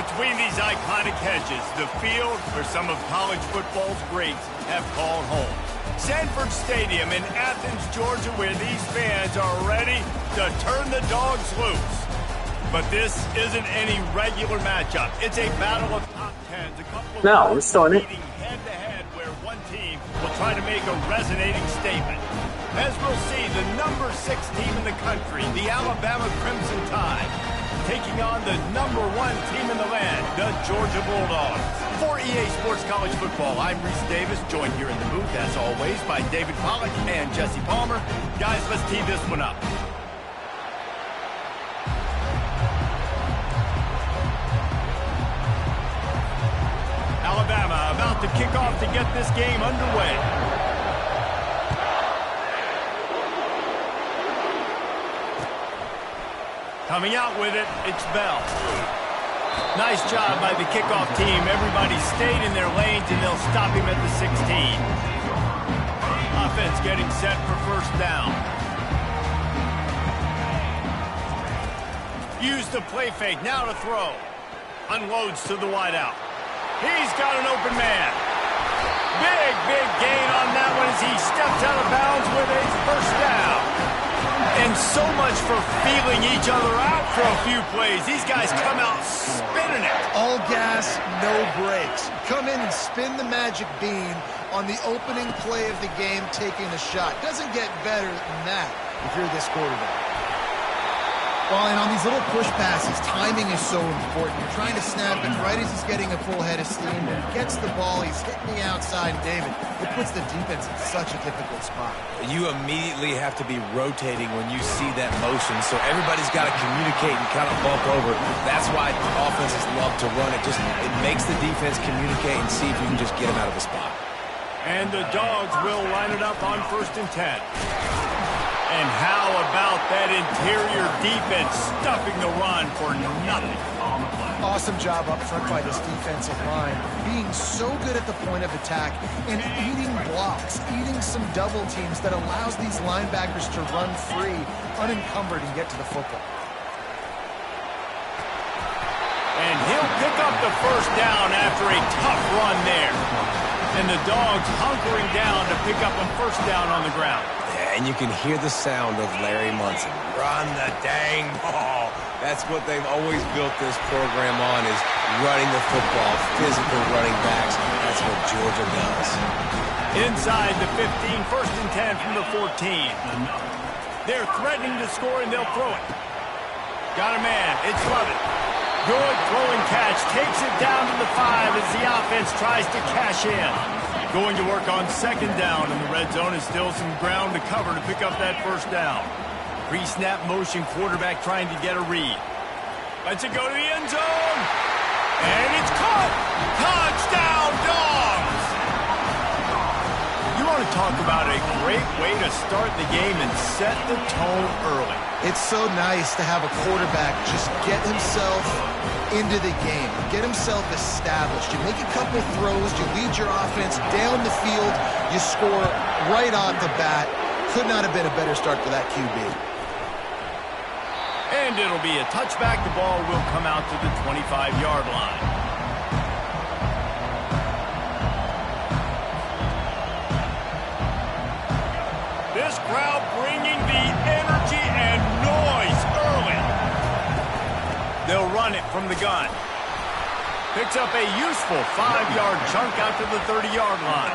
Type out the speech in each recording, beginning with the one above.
Between these iconic hedges, the field where some of college football's greats have called home. Sanford Stadium in Athens, Georgia, where these fans are ready to turn the dogs loose. But this isn't any regular matchup. It's a battle of top tens. A couple of we're still in it. Head-to-head where one team will try to make a resonating statement. As we'll see, the number 6 team in the country, the Alabama Crimson Tide, taking on the number 1 team in the land, the Georgia Bulldogs. For EA Sports College Football, I'm Reese Davis, joined here in the booth, as always, by David Pollack and Jesse Palmer. Guys, let's tee this one up. Alabama about to kick off to get this game underway. Coming out with it, it's Bell. Nice job by the kickoff team. Everybody stayed in their lanes, and they'll stop him at the 16. Offense getting set for first down. Use the play fake, now to throw. Unloads to the wideout. He's got an open man. Big gain on that one as he steps out of bounds with a first down. And so much for feeling each other out for a few plays. These guys come out spinning it. All gas, no brakes. Come in and spin the magic bean on the opening play of the game, taking a shot. Doesn't get better than that if you're this quarterback. Well, and on these little push passes, timing is so important. You're trying to snap it right as he's getting a full head of steam. When he gets the ball, he's hitting the outside, David. It puts the defense in such a difficult spot. You immediately have to be rotating when you see that motion, so everybody's got to communicate and kind of bump over. That's why offenses love to run it. It makes the defense communicate and see if you can just get them out of the spot. And the Dogs will line it up on 1st and 10. And how about that interior defense stuffing the run for nothing? Awesome job up front by this defensive line, being so good at the point of attack and eating blocks, eating some double teams that allows these linebackers to run free, unencumbered, and get to the football. And he'll pick up the first down after a tough run there. And the Dogs hunkering down to pick up a first down on the ground. And you can hear the sound of Larry Munson. Run the dang ball. That's what they've always built this program on, is running the football, physical running backs. That's what Georgia does. Inside the 15, 1st and 10 from the 14. They're threatening to score, and they'll throw it. Got a man. It's Lovett. Good throwing catch. Takes it down to the 5 as the offense tries to cash in. Going to work on 2nd down, and the red zone is still some ground to cover to pick up that first down. Pre-snap motion, quarterback trying to get a read. Lets it go to the end zone. And it's caught. Touchdown, Dogs! You want to talk about a great way to start the game and set the tone early. It's so nice to have a quarterback just get himself into the game, get himself established. You make a couple throws, you lead your offense down the field, you score right off the bat. Could not have been a better start for that QB. And it'll be a touchback. The ball will come out to the 25-yard line. This crowd bringing the energy and noise early. They'll run it from the gun. Picks up a useful 5-yard chunk out to the 30-yard line.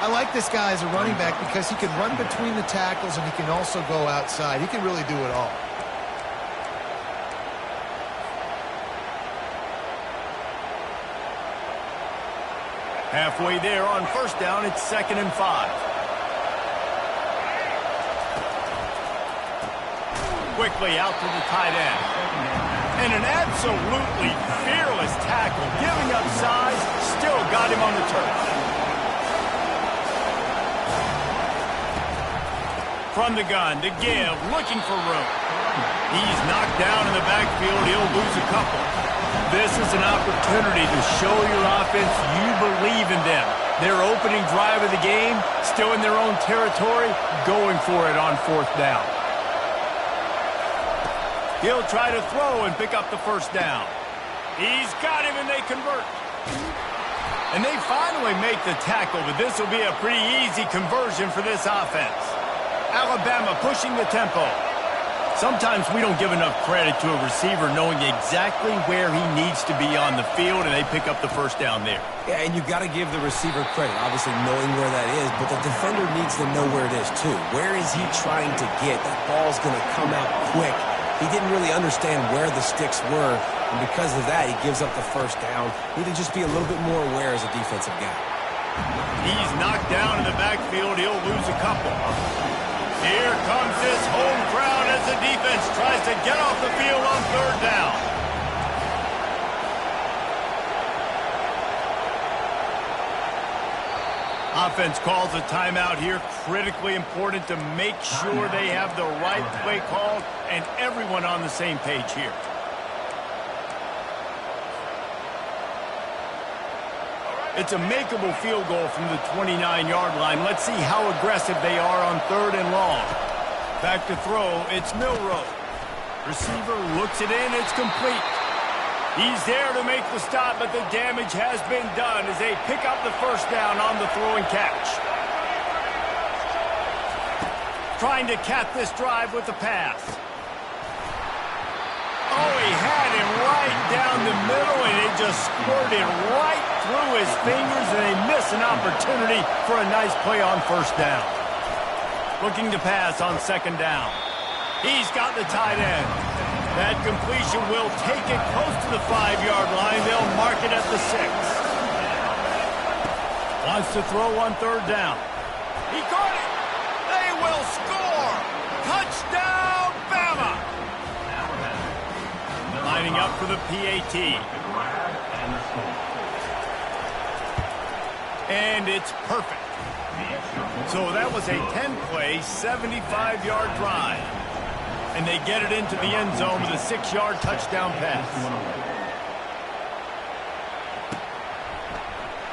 I like this guy as a running back because he can run between the tackles and he can also go outside. He can really do it all. Halfway there on 1st down, it's 2nd and 5. Quickly out to the tight end. And an absolutely fearless tackle, giving up size, still got him on the turf. From the gun to give, looking for room. He's knocked down in the backfield. He'll lose a couple. This is an opportunity to show your offense you believe in them. Their opening drive of the game, still in their own territory, going for it on 4th down. He'll try to throw and pick up the first down. He's got him, and they convert. And they finally make the tackle, but this will be a pretty easy conversion for this offense. Alabama pushing the tempo. Sometimes we don't give enough credit to a receiver knowing exactly where he needs to be on the field, and they pick up the first down there. Yeah, and you've got to give the receiver credit, obviously knowing where that is, but the defender needs to know where it is too. Where is he trying to get? That ball's going to come out quick. He didn't really understand where the sticks were, and because of that, he gives up the first down. Need to just be a little bit more aware as a defensive guy. He's knocked down in the backfield. He'll lose a couple. Here comes this home crowd as the defense tries to get off the field on third down. Offense calls a timeout here. Critically important to make sure they have the right play called and everyone on the same page here. It's a makeable field goal from the 29-yard line. Let's see how aggressive they are on third and long. Back to throw, it's Milroe. Receiver looks it in, it's complete. He's there to make the stop, but the damage has been done as they pick up the first down on the throw and catch. Trying to cap this drive with the pass. Oh, he had him right down the middle, and it just squirted right through his fingers, and they miss an opportunity for a nice play on first down. Looking to pass on second down. He's got the tight end. That completion will take it close to the 5-yard line. They'll mark it at the 6. Wants to throw on third down. He got it. They will score. Touchdown, Bama. Lining up for the PAT. And it's perfect. So that was a 10-play, 75-yard drive. And they get it into the end zone with a 6-yard touchdown pass.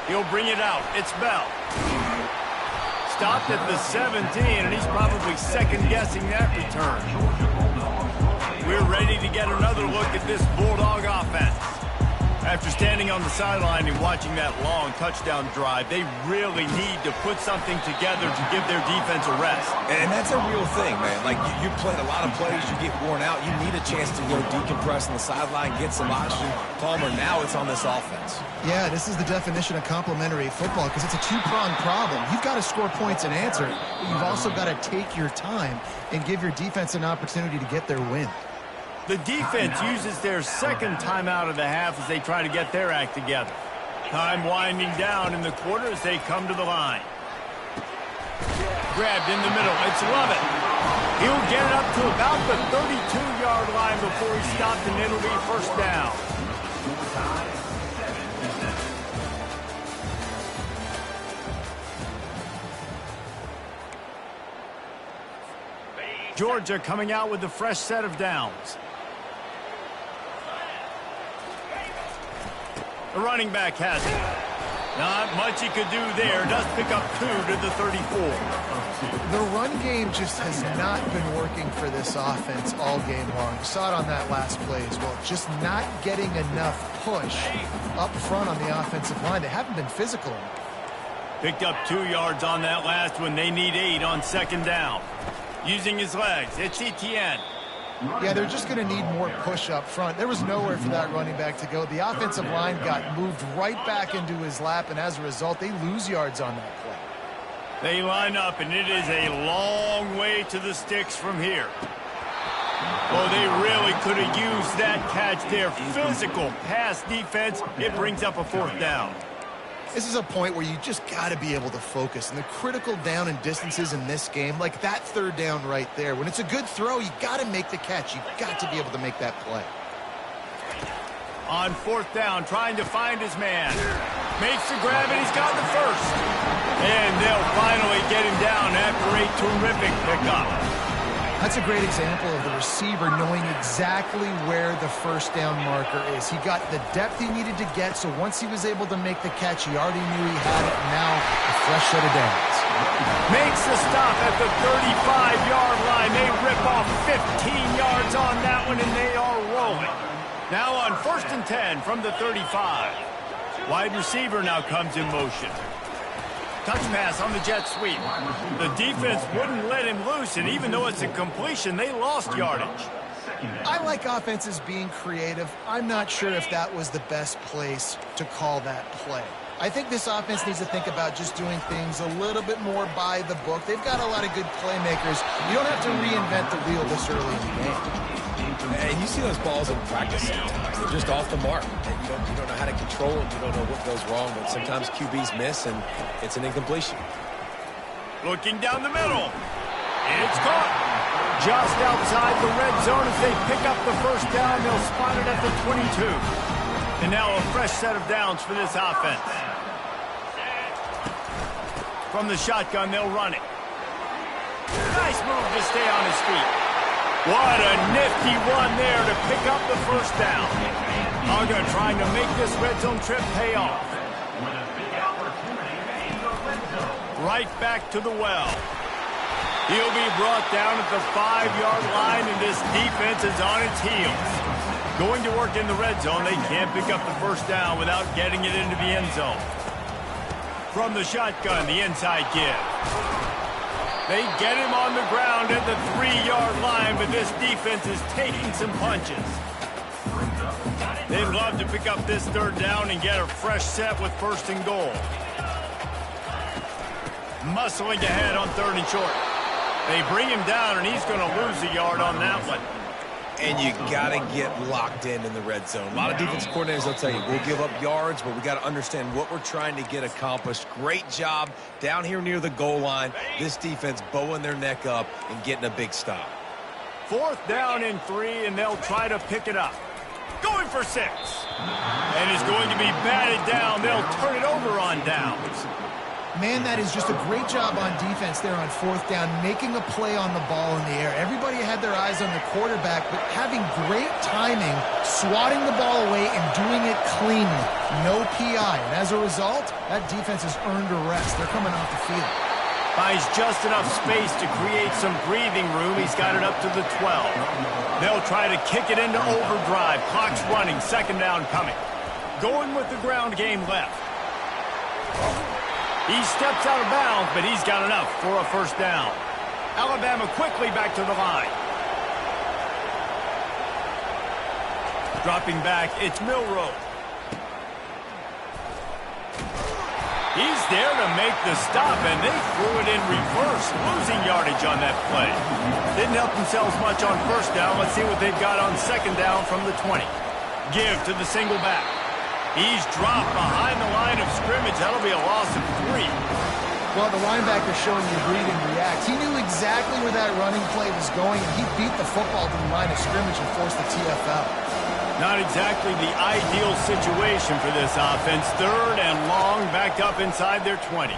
He'll bring it out. It's Bell. Stopped at the 17, and he's probably second-guessing that return. We're ready to get another look at this Bulldog offense. After standing on the sideline and watching that long touchdown drive, they really need to put something together to give their defense a rest. And that's a real thing, man. Like, you played a lot of plays, you get worn out, you need a chance to go decompress on the sideline, get some oxygen. Palmer, now it's on this offense. Yeah, this is the definition of complementary football because it's a two-pronged problem. You've got to score points and answer, but you've also got to take your time and give your defense an opportunity to get their win. The defense uses their second timeout of the half as they try to get their act together. Time winding down in the quarter as they come to the line. Grabbed in the middle. It's Lovett. He'll get it up to about the 32-yard line before he stopped, and it'll be first down. Georgia coming out with a fresh set of downs. The running back has it. Not much he could do there. Does pick up 2 to the 34. The run game just has not been working for this offense all game long. You saw it on that last play as well. Just not getting enough push up front on the offensive line. They haven't been physical enough. Picked up 2 yards on that last one. They need 8 on second down. Using his legs. It's Etienne. Yeah, they're just going to need more push up front. There was nowhere for that running back to go. The offensive line got moved right back into his lap, and as a result, they lose yards on that play. They line up, and it is a long way to the sticks from here. Oh, they really could have used that catch there. Physical pass defense. It brings up a fourth down. This is a point where you just got to be able to focus. And the critical down and distances in this game, like that third down right there, when it's a good throw, you got to make the catch. You've got to be able to make that play. On fourth down, trying to find his man. Makes the grab, and he's got the first. And they'll finally get him down after a terrific pickup. That's a great example of the receiver knowing exactly where the first down marker is. He got the depth he needed to get, so once he was able to make the catch, he already knew he had it. And now a fresh set of downs. Makes the stop at the 35-yard line. They rip off 15 yards on that one, and they are rolling. Now on 1st and 10 from the 35. Wide receiver now comes in motion. Touch pass on the jet sweep. The defense wouldn't let him loose, and even though it's a completion, they lost yardage. I like offenses being creative. I'm not sure if that was the best place to call that play. I think this offense needs to think about just doing things a little bit more by the book. They've got a lot of good playmakers. You don't have to reinvent the wheel this early in the game. And you see those balls in practice sometimes. They're just off the mark. And you don't know how to control them. You don't know what goes wrong. But sometimes QBs miss, and it's an incompletion. Looking down the middle. It's caught. Just outside the red zone as they pick up the first down. They'll spot it at the 22. And now a fresh set of downs for this offense. From the shotgun, they'll run it. Nice move to stay on his feet. What a nifty run there to pick up the first down. Uga trying to make this red zone trip pay off. Right back to the well. He'll be brought down at the 5-yard line, and this defense is on its heels. Going to work in the red zone, they can't pick up the first down without getting it into the end zone. From the shotgun, the inside give. They get him on the ground at the 3-yard line, but this defense is taking some punches. They'd love to pick up this third down and get a fresh set with 1st and goal. Muscling ahead on 3rd and short. They bring him down, and he's going to lose a yard on that one. And you got to get locked in the red zone. A lot of defensive coordinators will tell you, we'll give up yards, but we got to understand what we're trying to get accomplished. Great job down here near the goal line. This defense bowing their neck up and getting a big stop. 4th down and 3, and they'll try to pick it up. Going for 6. And it's going to be batted down. They'll turn it over on downs. Man, that is just a great job on defense there on 4th down, making a play on the ball in the air. Everybody had their eyes on the quarterback, but having great timing, swatting the ball away, and doing it cleanly. No PI. And as a result, that defense has earned a rest. They're coming off the field. Finds just enough space to create some breathing room. He's got it up to the 12. They'll try to kick it into overdrive. Clock's running. 2nd down coming. Going with the ground game left. He steps out of bounds, but he's got enough for a 1st down. Alabama quickly back to the line. Dropping back, it's Milroe. He's there to make the stop, and they threw it in reverse, losing yardage on that play. Didn't help themselves much on 1st down. Let's see what they've got on 2nd down from the 20. Give to the single back. He's dropped behind the line of scrimmage. That'll be a loss of 3. Well, the linebacker showing you read and react. He knew exactly where that running play was going, and he beat the football to the line of scrimmage and forced the TFL. Not exactly the ideal situation for this offense. 3rd and long, back up inside their 20.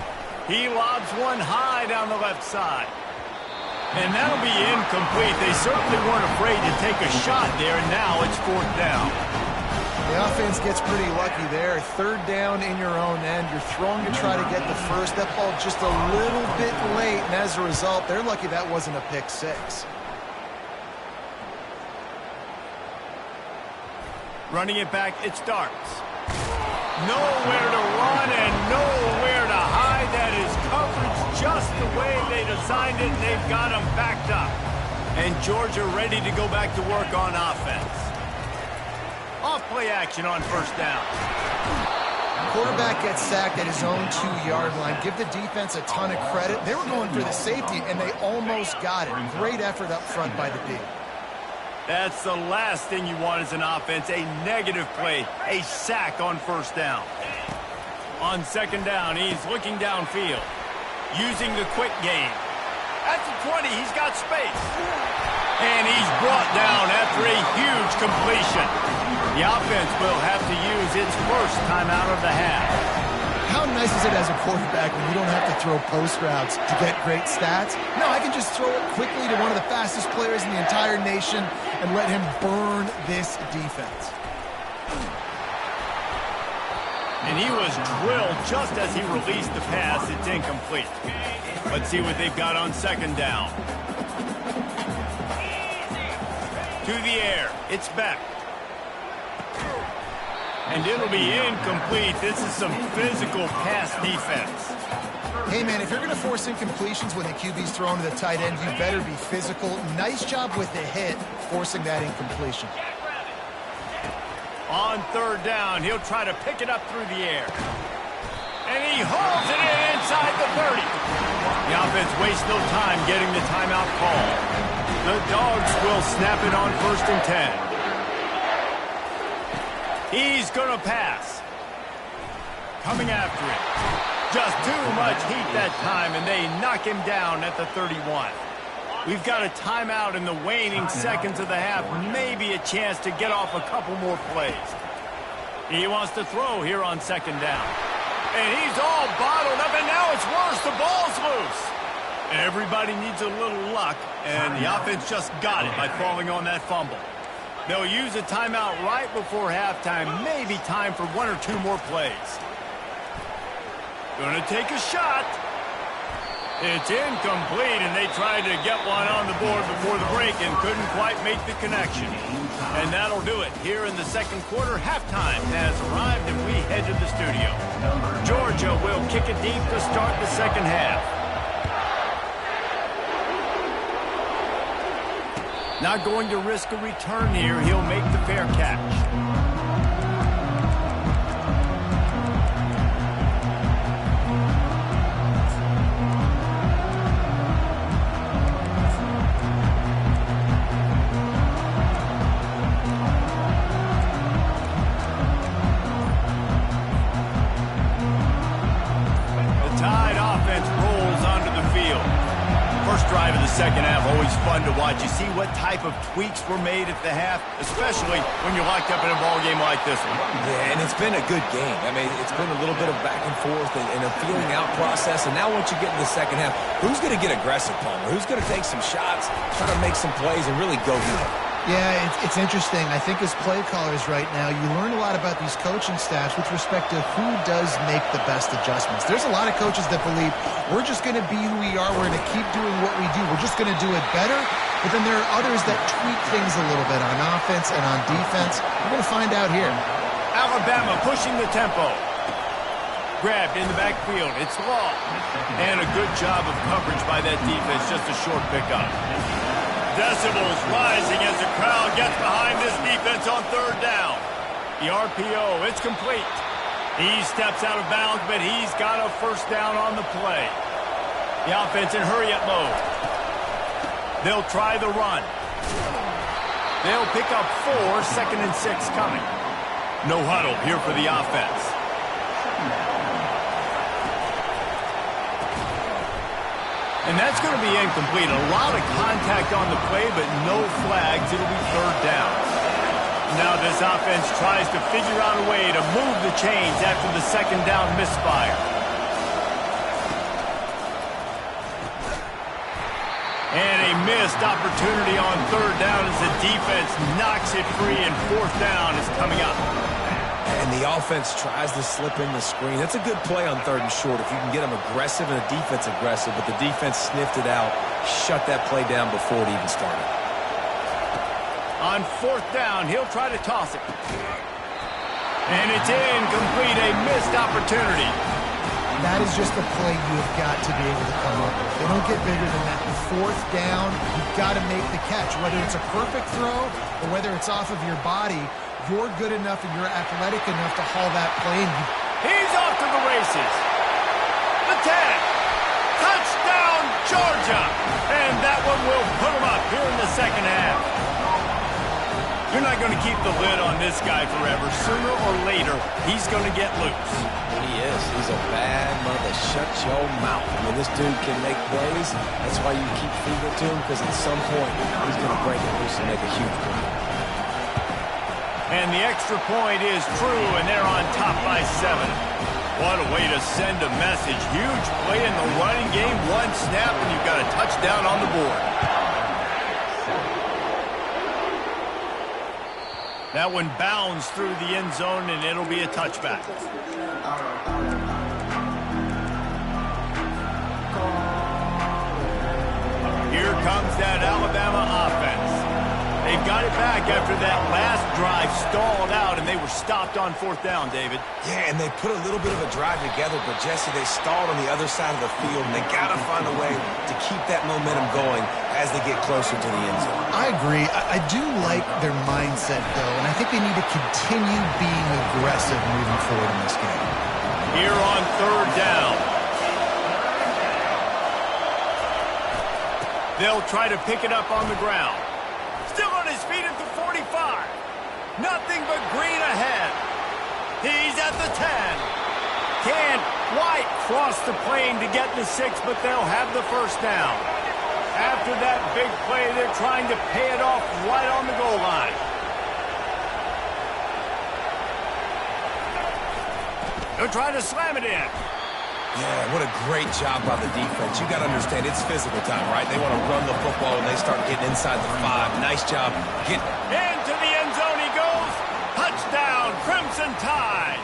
He lobs one high down the left side. And that'll be incomplete. They certainly weren't afraid to take a shot there, and now it's 4th down. The offense gets pretty lucky there. 3rd down in your own end. You're throwing to try to get the first. That ball just a little bit late, and as a result, they're lucky that wasn't a pick 6. Running it back, it starts. Nowhere to run and nowhere to hide. That is coverage just the way they designed it. They've got them backed up. And Georgia ready to go back to work on offense. Off play action on 1st down. Quarterback gets sacked at his own 2-yard line. Give the defense a ton of credit. They were going for the safety, and they almost got it. Great effort up front by the D. That's the last thing you want as an offense, a negative play, a sack on 1st down. On 2nd down, he's looking downfield, using the quick game. At the 20, he's got space. And he's brought down after a huge completion. The offense will have to use its first timeout of the half. How nice is it as a quarterback when you don't have to throw post routes to get great stats? No, I can just throw it quickly to one of the fastest players in the entire nation and let him burn this defense. And he was drilled just as he released the pass. It's incomplete. Let's see what they've got on 2nd down. To the air. It's back. And it'll be incomplete. This is some physical pass defense. Hey, man, if you're going to force incompletions when the QB's thrown to the tight end, you better be physical. Nice job with the hit, forcing that incompletion. On third down, he'll try to pick it up through the air. And he holds it in inside the 30. The offense wastes no time getting the timeout call. The Dogs will snap it on 1st and 10. He's going to pass. Coming after it. Just too much heat that time, and they knock him down at the 31. We've got a timeout in the waning seconds of the half. Maybe a chance to get off a couple more plays. He wants to throw here on 2nd down. And he's all bottled up, and now it's worse. The ball's loose. Everybody needs a little luck, and the offense just got it by falling on that fumble. They'll use a timeout right before halftime. Maybe time for 1 or 2 more plays. Gonna take a shot. It's incomplete, and they tried to get one on the board before the break and couldn't quite make the connection. And that'll do it. Here in the 2nd quarter, halftime has arrived, and we head to the studio. Georgia will kick it deep to start the 2nd half. Not going to risk a return here. He'll make the fair catch. Drive of the 2nd half, always fun to watch. You see what type of tweaks were made at the half, especially when you're locked up in a ball game like this one. Yeah, and it's been a good game. I mean, it's been a little bit of back and forth and a feeling out process. And now once you get in the 2nd half, who's going to get aggressive, Palmer? Who's going to take some shots, try to make some plays, and really go for it? Yeah, it's interesting. I think as play callers right now, you learn a lot about these coaching staffs with respect to who does make the best adjustments. There's a lot of coaches that believe we're just going to be who we are. We're going to keep doing what we do. We're just going to do it better. But then there are others that tweak things a little bit on offense and on defense. We're going to find out here. Alabama pushing the tempo. Grabbed in the backfield. It's Law. And a good job of coverage by that defense. Just a short pickup. Decibels rising as the crowd gets behind this defense on 3rd down. The RPO, it's complete. He steps out of bounds, but he's got a 1st down on the play. The offense in hurry-up mode. They'll try the run. They'll pick up 4, 2nd and 6 coming. No huddle here for the offense. And that's going to be incomplete. A lot of contact on the play, but no flags. It'll be 3rd down. Now this offense tries to figure out a way to move the chains after the 2nd down misfire. And a missed opportunity on 3rd down as the defense knocks it free, and 4th down is coming up. And the offense tries to slip in the screen. That's a good play on 3rd and short if you can get them aggressive and a defense aggressive, but the defense sniffed it out, shut that play down before it even started. On 4th down, he'll try to toss it. And it's incomplete, a missed opportunity. That is just a play you have got to be able to come up with. They don't get bigger than that. 4th down, you've got to make the catch. Whether it's a perfect throw or whether it's off of your body, you're good enough and you're athletic enough to haul that play in. He's off to the races. The 10. Touchdown, Georgia. And that one will put him up here in the 2nd half. You're not going to keep the lid on this guy forever. Sooner or later, he's going to get loose. He is. He's a bad mother. Shut your mouth. I mean, this dude can make plays. That's why you keep feeding it to him, because at some point, he's going to break it loose and make a huge play. And the extra point is true, and they're on top by 7. What a way to send a message. Huge play in the running game. 1 snap, and you've got a touchdown on the board. That one bounds through the end zone, and it'll be a touchback. Here comes that Alabama offense. They've got it back after that last drive stalled out, and they were stopped on 4th down, David. Yeah, and they put a little bit of a drive together, but, Jesse, they stalled on the other side of the field, and they got to find a way to keep that momentum going as they get closer to the end zone. I agree. I do like their mindset, though, and I think they need to continue being aggressive moving forward in this game. Here on 3rd down. They'll try to pick it up on the ground. Still on his feet at the 45. Nothing but green ahead. He's at the 10. Can't quite cross the plane to get the 6, but they'll have the 1st down. After that big play, they're trying to pay it off right on the goal line. They'll try to slam it in. Yeah, what a great job by the defense. You got to understand, it's physical time, right? They want to run the football, and they start getting inside the 5. Nice job. Into the end zone he goes. Touchdown, Crimson Tide.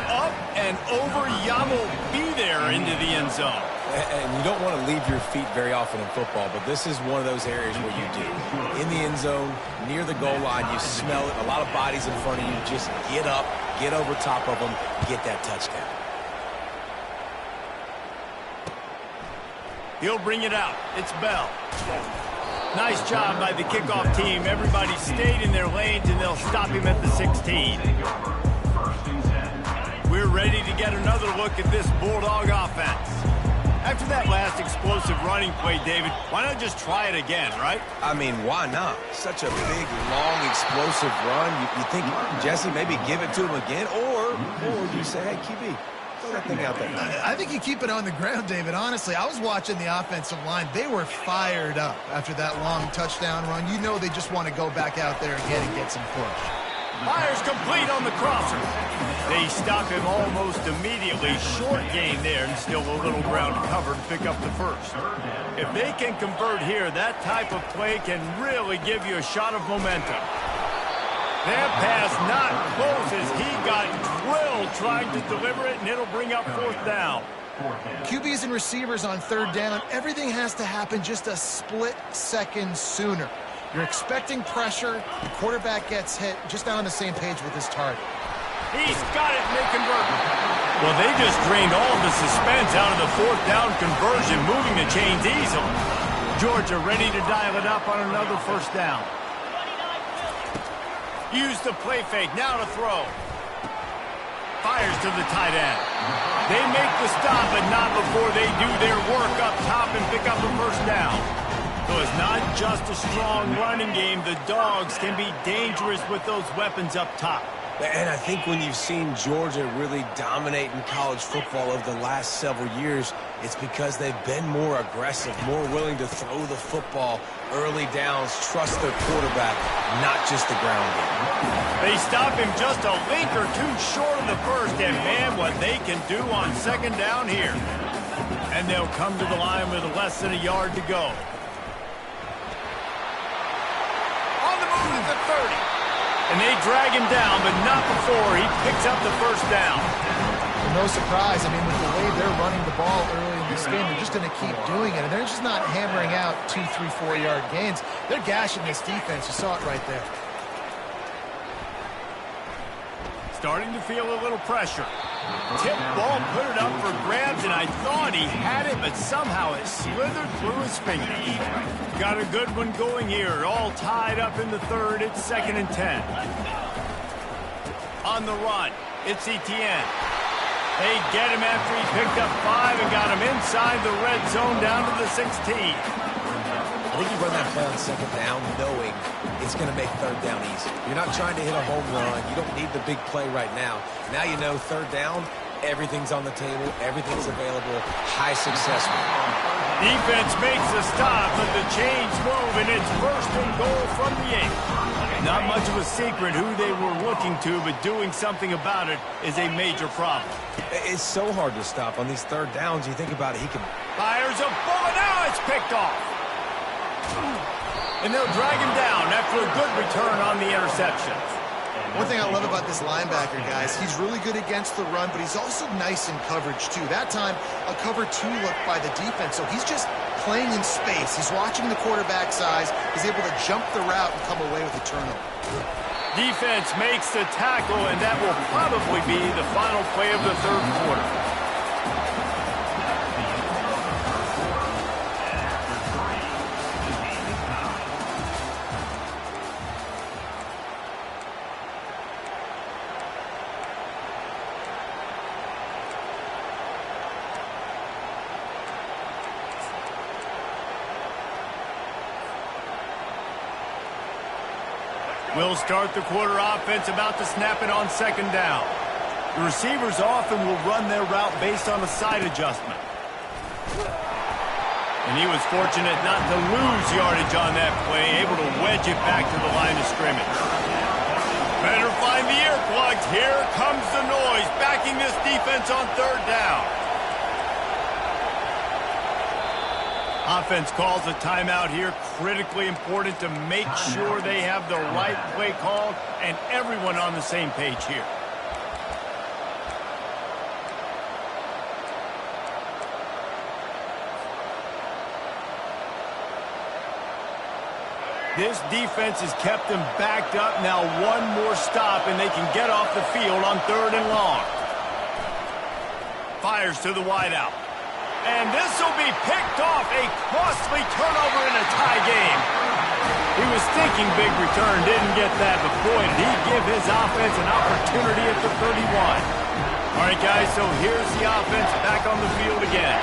Up and over. Yamo be there into the end zone. And you don't want to leave your feet very often in football, but this is one of those areas where you do. In the end zone, near the goal line, you smell it. A lot of bodies in front of you. Just get up, get over top of them, get that touchdown. He'll bring it out. It's Bell. Nice job by the kickoff team. Everybody stayed in their lanes, and they'll stop him at the 16. We're ready to get another look at this Bulldog offense. After that last explosive running play, David, why not just try it again, right? I mean, why not? Such a big, long, explosive run. You think, Jesse, maybe give it to him again, or you say, hey, QB, throw that thing out there. I think you keep it on the ground, David. Honestly, I was watching the offensive line. They were fired up after that long touchdown run. You know they just want to go back out there again and get some push. Fires complete on the crosser. They stop him almost immediately. Short gain there, and still a little ground to cover to pick up the 1st. If they can convert here, that type of play can really give you a shot of momentum. That pass not close as he got drilled trying to deliver it, and it'll bring up 4th down. QBs and receivers on 3rd down, everything has to happen just a split second sooner. You're expecting pressure, the quarterback gets hit, just not on the same page with his target. He's got it, and they convert. Well, they just drained all of the suspense out of the 4th down conversion, moving the chains easily. Georgia ready to dial it up on another 1st down. Use the play fake, now to throw. Fires to the tight end. They make the stop, but not before they do their work up top and pick up the 1st down. So it's not just a strong running game. The Dogs can be dangerous with those weapons up top. And I think when you've seen Georgia really dominate in college football over the last several years, it's because they've been more aggressive, more willing to throw the football early downs, trust their quarterback, not just the ground game. They stop him just a link or two short of the 1st, and man, what they can do on 2nd down here. And they'll come to the line with less than a yard to go. On the move at the 30. And they drag him down, but not before he picks up the 1st down. No surprise. I mean, with the way they're running the ball early in this game, they're just going to keep doing it. And they're just not hammering out 2, 3, 4-yard gains. They're gashing this defense. You saw it right there. Starting to feel a little pressure. Tip ball, put it up for grabs, and I thought he had it, but somehow it slithered through his fingers. Got a good one going here. All tied up in the 3rd. It's 2nd and 10. On the run, it's Etienne. They get him after he picked up 5 and got him inside the red zone down to the 16. I think you run that play on 2nd down knowing it's going to make 3rd down easy. You're not trying to hit a home run. You don't need the big play right now. Now you know 3rd down, everything's on the table, everything's available, high success rate. Defense makes the stop, but the chains move, and it's 1st and goal from the 8. Not much of a secret who they were looking to, but doing something about it is a major problem. It's so hard to stop on these 3rd downs. You think about it, he can... Fires a bullet, now it's picked off. And they'll drag him down after a good return on the interception. One thing I love about this linebacker, guys, he's really good against the run, but he's also nice in coverage, too. That time, a cover 2 look by the defense, so he's just playing in space. He's watching the quarterback's eyes. He's able to jump the route and come away with a turnover. Defense makes the tackle, and that will probably be the final play of the third quarter. We'll start the quarter offense about to snap it on second down. The receivers often will run their route based on a side adjustment. And he was fortunate not to lose yardage on that play, able to wedge it back to the line of scrimmage. Better find the earplugs. Here comes the noise, backing this defense on third down. Offense calls a timeout here. Critically important to make sure they have the right play called and everyone on the same page here. This defense has kept them backed up. Now one more stop and they can get off the field on third and long. Fires to the wideout. And this will be picked off, a costly turnover in a tie game. He was thinking big return, didn't get that, but boy, did he give his offense an opportunity at the 31. All right, guys, so here's the offense back on the field again.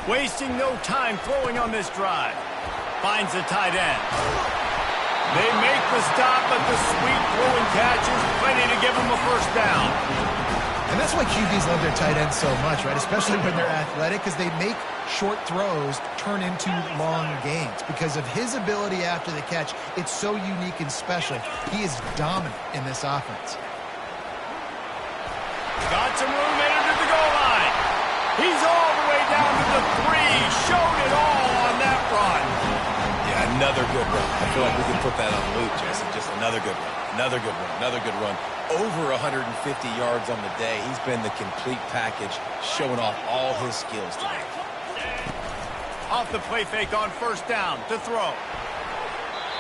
Wasting no time throwing on this drive. Finds the tight end. They make the stop, but the sweet throwing catch is plenty to give them a first down. And that's why QBs love their tight ends so much, right? Especially when they're athletic, because they make short throws turn into long gains. Because of his ability after the catch, it's so unique and special. He is dominant in this offense. Got some room into the goal line. He's all the way down to the 3. Showed it all on that run. Yeah, another good run. I feel like we can put that on loop, Jesse. Just another good run. Another good run. Another good run. Over 150 yards on the day. He's been the complete package, showing off all his skills today. Off the play fake on first down to throw.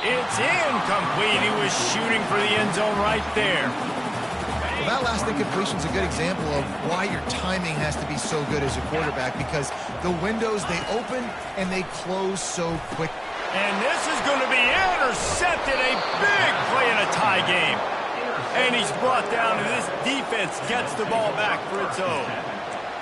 It's incomplete. He was shooting for the end zone right there. Well, that last incompletion is a good example of why your timing has to be so good as a quarterback, because the windows, they open and they close so quick. And this is going to be intercepted. A big play in a tie game. And he's brought down, and this defense gets the ball back for its own.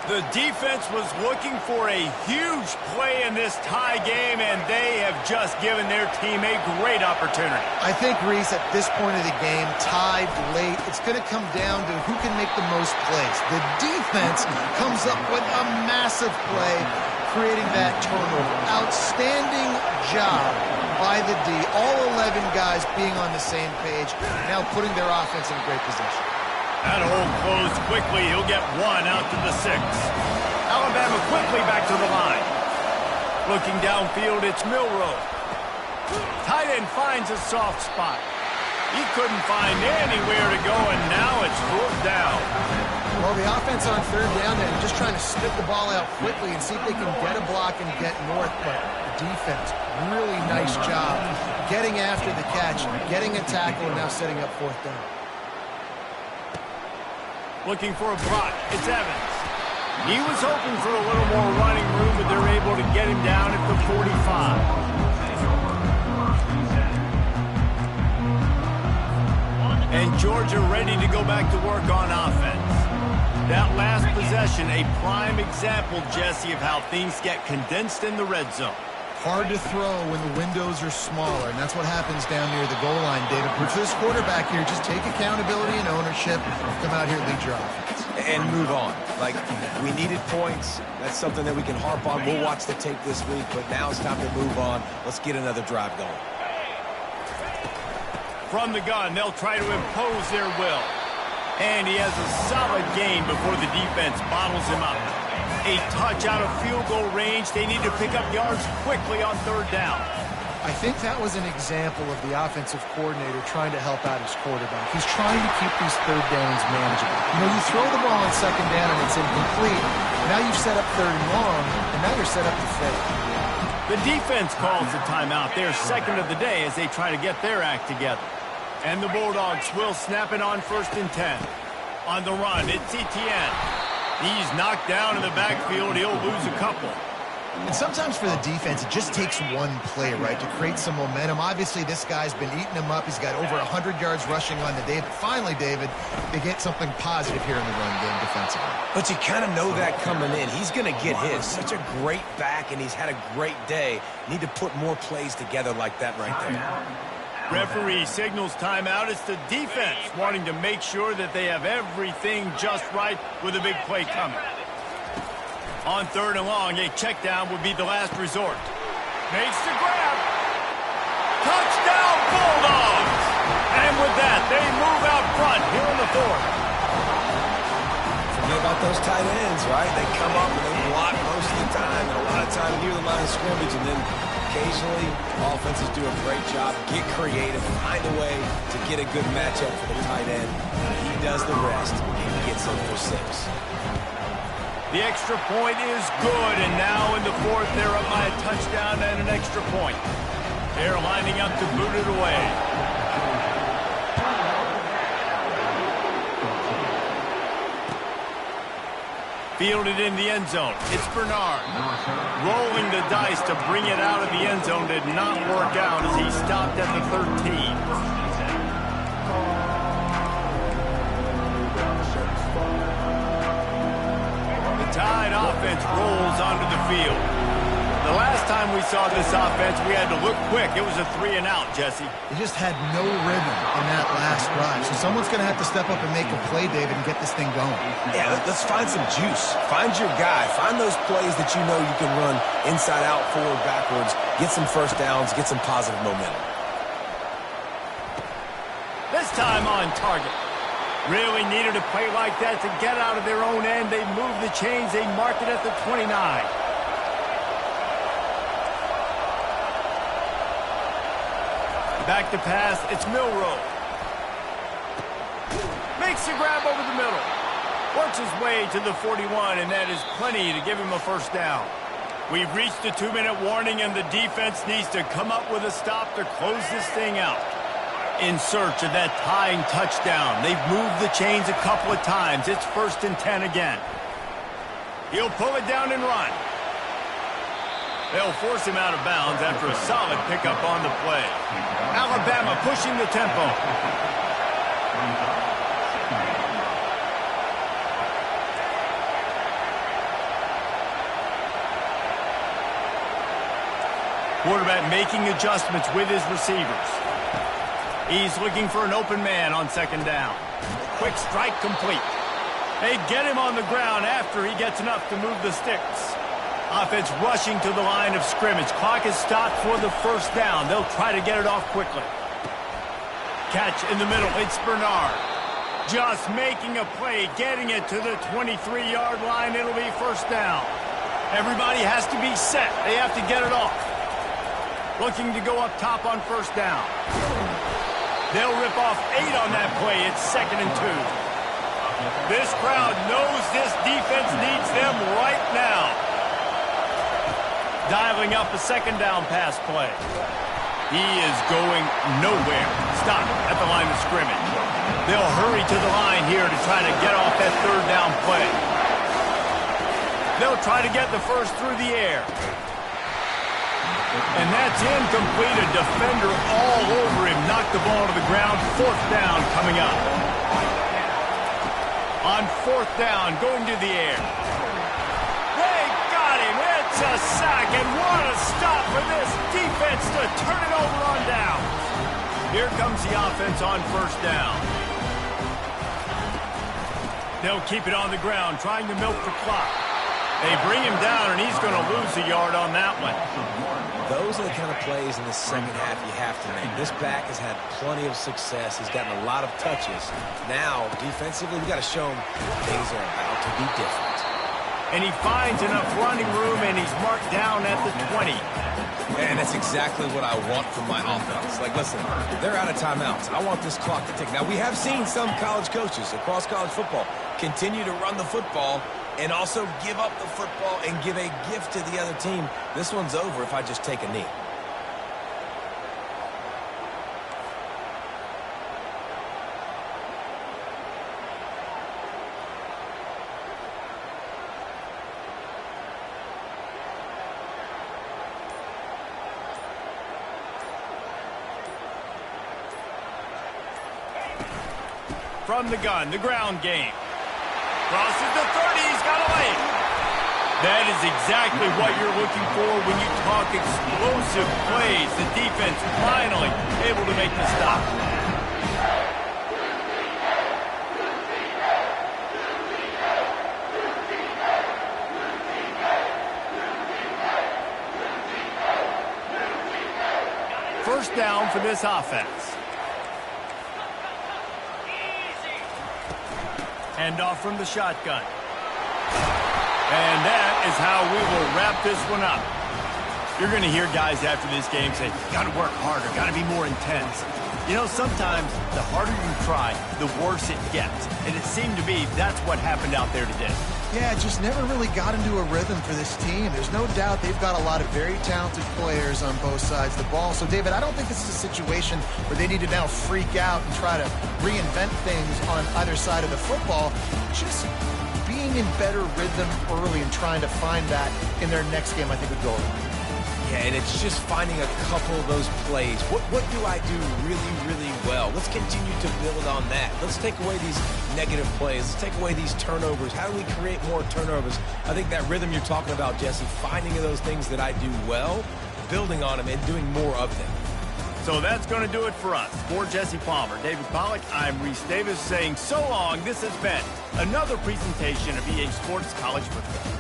The defense was looking for a huge play in this tie game, and they have just given their team a great opportunity. I think, Reese, at this point of the game, tied late, it's going to come down to who can make the most plays. The defense comes up with a massive play, creating that turnover. Outstanding job by the D. All 11 guys being on the same page, now putting their offense in great position. That hole closed quickly. He'll get one out to the 6. Alabama quickly back to the line. Looking downfield, it's Milroe. Tight end finds a soft spot. He couldn't find anywhere to go, and now it's fourth down. Well, the offense on third down there, just trying to spit the ball out quickly and see if they can get a block and get north, but the defense, really nice job getting after the catch, getting a tackle, and now setting up fourth down. Looking for a block. It's Evans. He was hoping for a little more running room, but they're able to get him down at the 45. And Georgia ready to go back to work on offense. That last possession, a prime example, Jesse, of how things get condensed in the red zone. Hard to throw when the windows are smaller, and that's what happens down near the goal line, David. But for this quarterback here, just take accountability and ownership, come out here and lead your offense. And move on. Like, we needed points. That's something that we can harp on. We'll watch the tape this week, but now it's time to move on. Let's get another drive going. From the gun, they'll try to impose their will. And he has a solid gain before the defense bottles him up. a touch out of field goal range. They need to pick up yards quickly on third down. I think that was an example of the offensive coordinator trying to help out his quarterback. He's trying to keep these third downs manageable. You know, you throw the ball on second down and it's incomplete. Now you've set up third and long, and now you're set up to fail. The defense calls the timeout. Their second of the day as they try to get their act together. And the Bulldogs will snap it on 1st and 10. On the run, it's Etienne. He's knocked down in the backfield. He'll lose a couple. And sometimes for the defense, it just takes one play, right, to create some momentum. Obviously, this guy's been eating him up. He's got over 100 yards rushing on the day. But finally, David, they get something positive here in the run game defensively. But you kind of know that coming in. He's going to get his. Such a great back, and he's had a great day. Need to put more plays together like that right there. Referee signals timeout. It's the defense wanting to make sure that they have everything just right with a big play coming. On third and long, a check down would be the last resort. Makes the grab. Touchdown, Bulldogs! And with that, they move out front here in the fourth. Forget about those tight ends, right? They come up and they block most of the time, and a lot of time near the line of scrimmage, and then occasionally offenses do a great job, get creative, find a way to get a good matchup for the tight end. He does the rest and gets them for 6. The extra point is good, and now in the fourth, they're up by a touchdown and an extra point. They're lining up to boot it away. Fielded in the end zone. It's Bernard. Rolling the dice to bring it out of the end zone did not work out as he stopped at the 13. Tide offense rolls onto the field. The last time we saw this offense, we had to look quick. It was a 3 and out, Jesse. They just had no rhythm in that last drive. So someone's going to have to step up and make a play, David, and get this thing going. Yeah, let's find some juice. Find your guy. Find those plays that you know you can run inside out, forward, backwards. Get some first downs. Get some positive momentum. This time on target. Really needed a play like that to get out of their own end. They move the chains. They mark it at the 29. Back to pass. It's Milroe. Makes the grab over the middle. Works his way to the 41, and that is plenty to give him a first down. We've reached the 2-minute warning, and the defense needs to come up with a stop to close this thing out. In search of that tying touchdown. They've moved the chains a couple of times. It's 1st and 10 again. He'll pull it down and run. They'll force him out of bounds after a solid pickup on the play. Alabama pushing the tempo. Quarterback making adjustments with his receivers. He's looking for an open man on 2nd down. Quick strike complete. They get him on the ground after he gets enough to move the sticks. Offense rushing to the line of scrimmage. Clock is stopped for the 1st down. They'll try to get it off quickly. Catch in the middle. It's Bernard. Just making a play, getting it to the 23-yard line. It'll be 1st down. Everybody has to be set. They have to get it off. Looking to go up top on 1st down. They'll rip off 8 on that play. It's 2nd and 2. This crowd knows this defense needs them right now. Dialing up a 2nd down pass play. He is going nowhere. Stop at the line of scrimmage. They'll hurry to the line here to try to get off that 3rd down play. They'll try to get the first through the air. And that's incomplete. A defender all over him. Knocked the ball to the ground. 4th down coming up. On 4th down, going to the air. They got him. It's a sack. And what a stop for this defense to turn it over on down. Here comes the offense on 1st down. They'll keep it on the ground, trying to milk the clock. They bring him down, and he's going to lose a yard on that one. Those are the kind of plays in the second half you have to make. This back has had plenty of success. He's gotten a lot of touches. Now, defensively, we've got to show him things are about to be different. And he finds enough running room, and he's marked down at the 20. And that's exactly what I want from my offense. Like, listen, they're out of timeouts. I want this clock to tick. Now, we have seen some college coaches across college football continue to run the football and also give up the football and give a gift to the other team. This one's over if I just take a knee. From the gun, the ground game. Crosses the 30, he's got away. That is exactly what you're looking for when you talk explosive plays. The defense finally able to make the stop. First down for this offense. Handoff from the shotgun. And that is how we will wrap this one up. You're going to hear guys after this game say, got to work harder, got to be more intense. You know, sometimes the harder you try, the worse it gets. And it seemed to be that's what happened out there today. Yeah, just never really got into a rhythm for this team. There's no doubt they've got a lot of very talented players on both sides of the ball. So, David, I don't think this is a situation where they need to now freak out and try to reinvent things on either side of the football. Just being in better rhythm early and trying to find that in their next game, I think would go a long way. Yeah, and it's just finding a couple of those plays. What do I do really, really well? Let's continue to build on that. Let's take away these negative plays. Let's take away these turnovers. How do we create more turnovers? I think that rhythm you're talking about, Jesse, finding those things that I do well, building on them, and doing more of them. So that's going to do it for us. For Jesse Palmer, David Pollack, I'm Reese Davis saying so long. This has been another presentation of EA Sports College Football.